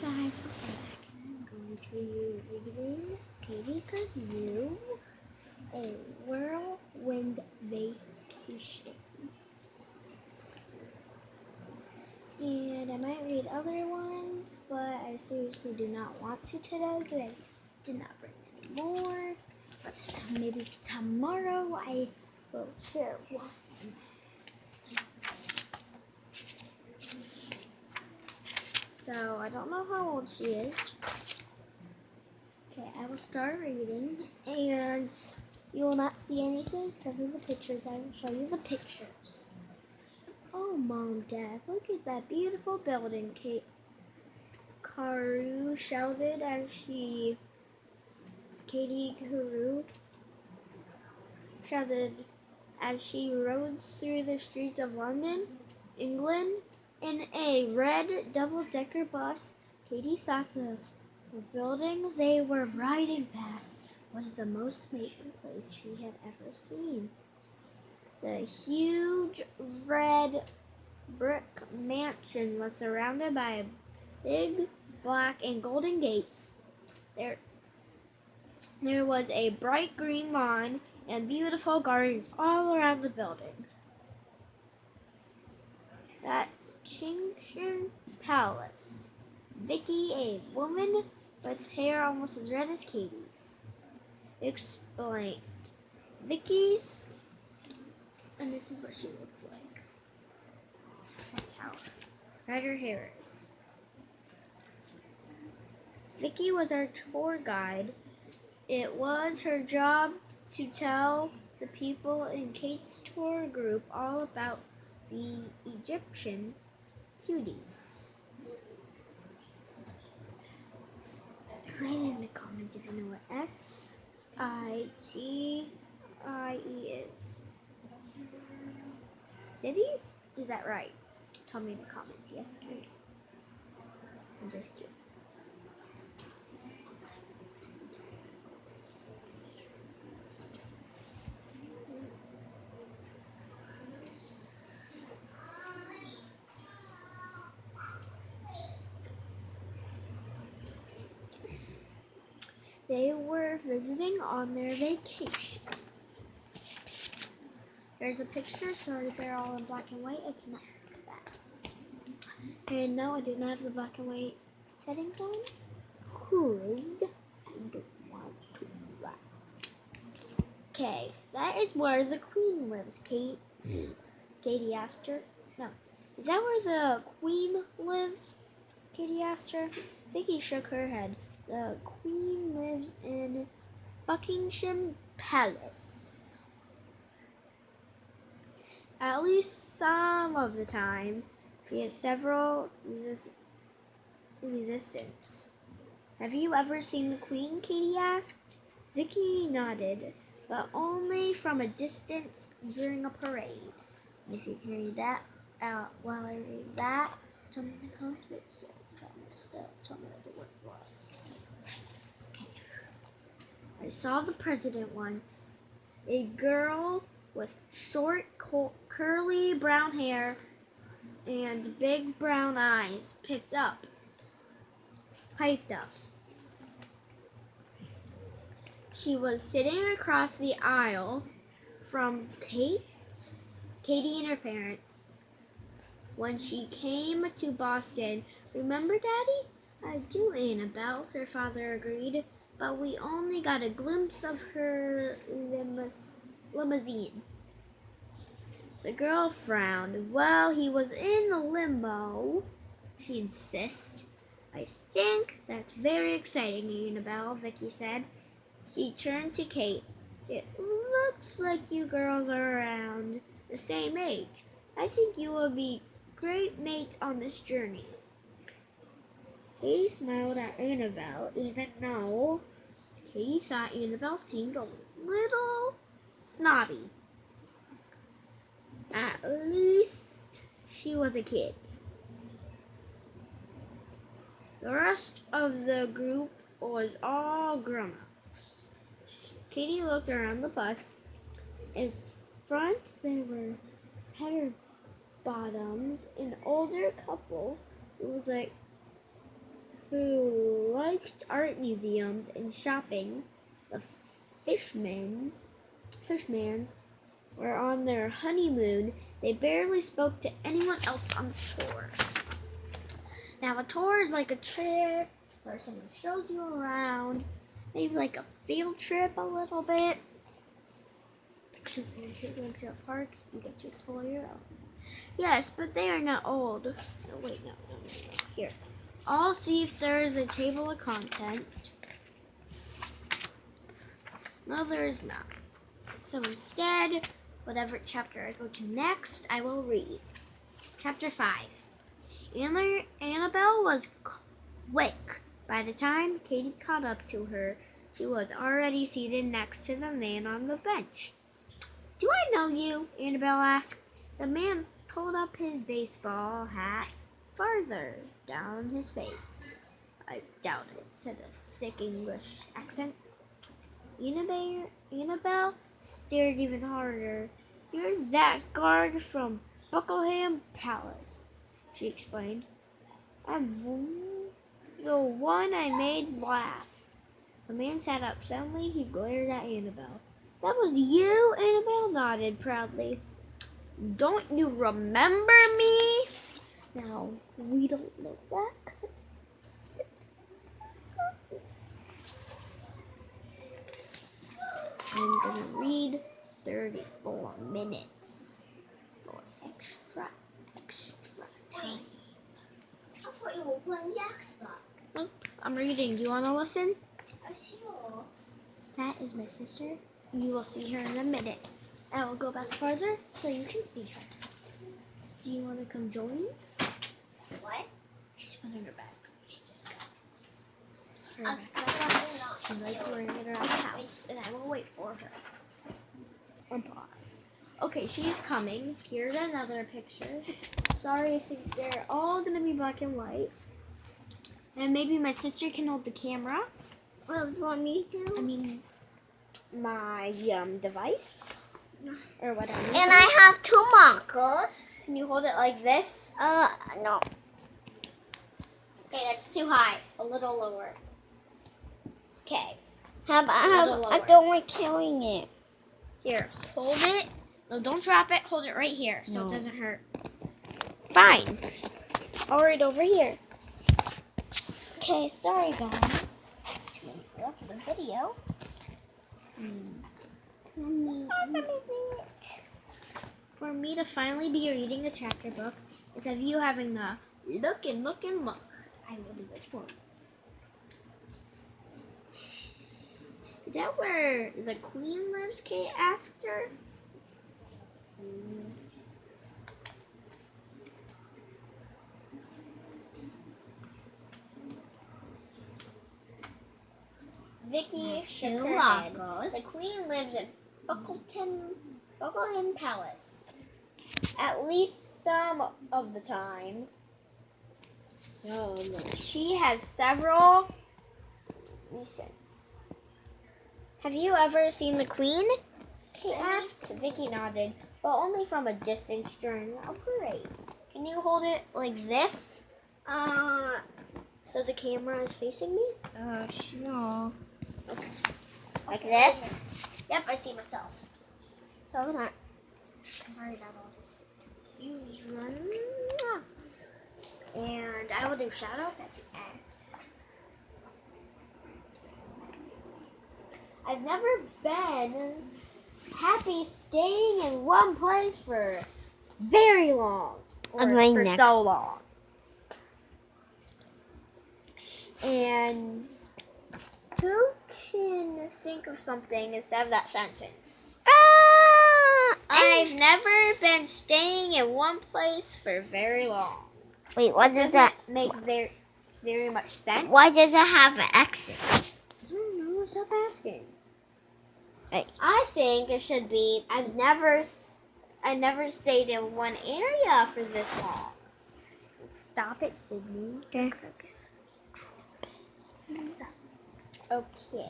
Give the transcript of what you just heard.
guys, welcome back. I'm going to be reading Katie Kazoo, A Whirlwind Vacation. And I might read other ones, but I seriously do not want to today because I did not bring any more. But maybe tomorrow I will share one. So I don't know how old she is. Okay, I will start reading, and you will not see anything except for the pictures. I will show you the pictures. Oh, Mom, Dad, look at that beautiful building, Katie shouted as she rode through the streets of London, England, in a red double-decker bus. Katie thought the building they were riding past was the most amazing place she had ever seen. The huge red brick mansion was surrounded by big black and golden gates. There was a bright green lawn and beautiful gardens all around the building. That's Kensington Palace. Vicky, a woman with hair almost as red as Katie's, explained. Vicky's, and this is what she looks like. That's how red her hair is. Vicky was our tour guide. It was her job to tell the people in Kate's tour group all about the Egyptian cuties. Write in the comments if you know what SITIE is. Cities? Is that right? Tell me in the comments. Yes or no. I'm just kidding. They were visiting on their vacation. There's a picture, sorry they're all in black and white. I cannot fix that. And no, I did not have the black and white settings on, because I don't want to. Okay, that is where the Queen lives, Kate. Katie asked her. No, is that where the Queen lives? Katie asked her. Vicky shook her head. The Queen lives in Buckingham Palace. At least some of the time, she has several resistance. Have you ever seen the Queen? Katie asked. Vicky nodded, but only from a distance during a parade. And if you can read that out while I read that, tell me in the comments what it says. If I messed up, tell me what the word was. Okay. I saw the president once. A girl with short, curly brown hair and big brown eyes piped up. She was sitting across the aisle from Katie and her parents when she came to Boston. Remember, Daddy? I do, Annabelle, her father agreed, but we only got a glimpse of her limousine. The girl frowned. Well, he was in the limo, she insisted. I think that's very exciting, Annabelle, Vicky said. She turned to Kate. It looks like you girls are around the same age. I think you will be great mates on this journey. Katie smiled at Annabelle, even though Katie thought Annabelle seemed a little snobby. At least she was a kid. The rest of the group was all grown-ups. Katie looked around the bus. In front, there were Petter Bottoms, an older couple. It was like who liked art museums and shopping. The Fishmans were on their honeymoon. They barely spoke to anyone else on the tour. Now, a tour is like a trip where someone shows you around, maybe like a field trip a little bit. If you're going to a park, you get to explore your own. Yes, but they are not old. No, wait, no. Here. I'll see if there's a table of contents. No, there is not. So instead, whatever chapter I go to next, I will read. Chapter 5. Annabelle was quick. By the time Katie caught up to her, she was already seated next to the man on the bench. Do I know you? Annabelle asked. The man pulled up his baseball hat farther down his face. I doubt it, said a thick English accent. Annabelle stared even harder. You're that guard from Buckingham Palace, she explained. I'm the one I made laugh. The man sat up. Suddenly he glared at Annabelle. That was you? Annabelle nodded proudly. Don't you remember me? Now, we don't know that because it skipped. I'm going to read 34 minutes for extra time. I thought you were playing the Xbox. Nope, I'm reading. Do you want to listen? Sure. That is my sister. You will see her in a minute. I will go back farther so you can see her. Do you want to come join me? What? She's put in her bag. She just got her back. She's like wearing it around the house, and I will wait for her. And pause. Okay, she's coming. Here's another picture. Sorry, I think they're all going to be black and white. And maybe my sister can hold the camera. Well, do you want me to? I mean, my device. Or whatever. And I have 2 markers. Can you hold it like this? No. Okay, that's too high. A little lower. Okay. I don't like killing it. Here, hold it. No, don't drop it. Hold it right here so No. it doesn't hurt. Fine. All right, over here. Okay, sorry guys to interrupt the video. For me to finally be reading a chapter book instead of you having the look and look and look, I will do it for you. Is that where the queen lives? Kate asked her. Vicky shook her head. The queen lives in Buckingham Palace. At least some of the time. She has several recents. Have you ever seen the queen? Kate asked. Vicky nodded, but only from a distance during a parade. Can you hold it like this? So the camera is facing me? Sure. Okay. Like this? Yep, I see myself. So that. Sorry about all this confusion. And I will do shout outs at the end. I've never been happy staying in one place for very long. Or for so long. And who can think of something instead of that sentence? I've never been staying in one place for very long. Wait, what does that make very much sense? Why does it have an exit? I don't know. Stop asking. I think it should be. I never stayed in one area for this long. Stop it, Sydney. Okay. Okay.